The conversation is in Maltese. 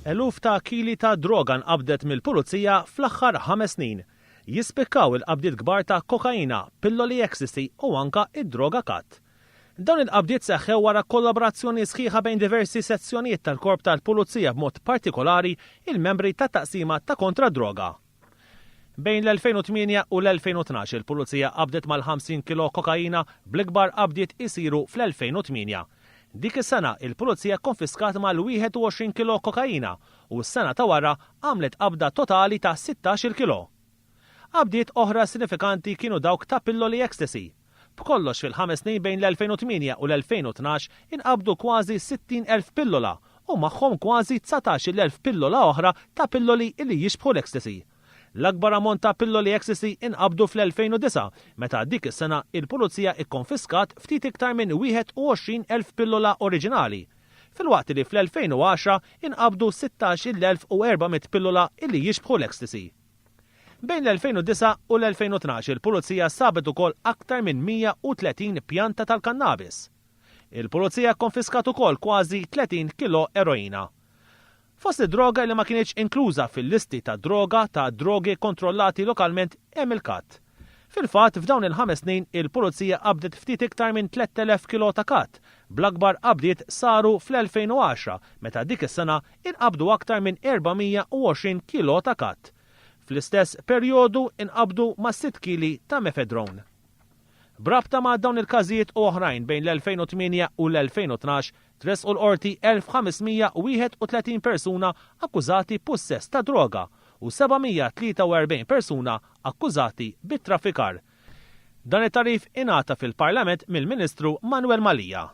Eluf ta' kili ta' droga nqabdet mill-pulizija fl-aħħar 5 snin. Jispikkaw il-qabdiet kbar ta' kokaina, pilloli ecstasy u anka id-droga kat. Dawn il-qabdiet seħħew wara kollaborazzjoni sħiħa bejn diversi sezzjonijiet tal-korp tal-pulizija b'mod partikolari il-membri ta' taqsima ta' kontra droga. Bejn l-2008 u l-2012 il-pulizija qabdet mal-50 kilo kokaina bl-ikbar qabdiet isiru fl-2008. Dik is-sena il-pulizija konfiskat mal-21 kilo kokaina u s-sena ta' wara għamlet qabda totali ta' 16 kilo. Qabdiet oħra sinifikanti kienu dawk ta' pilloli ecstasy. B'kollox fil-5 snin bejn l-2008 u l-2012 inqabdu kważi 60,000 pillola u magħhom kważi 19,000 pillola oħra ta' pilloli li jixbħu l-ecstasy. L-akbar ammont ta' pilloli ecstasy inqabdu fl-2009, meta dik is-sena il-pulizija ikkonfiskat ftit iktar minn 21,000 pillola oriġinali. Filwaqt li fl-2010 inqabdu 16,400 pillola li jixbħu l-ecstasy. Bejn l-2009 u l-2012 il-pulizija sabet ukoll aktar minn 130 pjanta tal-kannabis. Il-pulizija konfiskat ukoll kważi 30 kilo eroina. Fost id-droga li ma kienx inkluża fil-listi ta' drogi kontrollati lokalment hemm il-kat. Fil-fatt f'dawn il-5 snin il-pulizija qabdet ftit iktar minn 3,000 kilo ta' kat. Bl-akbar qabdiet saru fl-2010 meta dik is-sena inqabdu aktar minn 420 kilo ta' kat. Fl-istess perjodu inqabdu ma' 6 kili ta' mefedron. Brabta ma' dawn il-każijiet oħrajn bejn l-2008 u l-2012 tresqu l-qorti 1531 persuna akkużati possess ta' droga u 743 persuna akkużati bit-traffikar. Dan it-tarif ingħata fil-Parlament mill-Ministru Manuel Malija.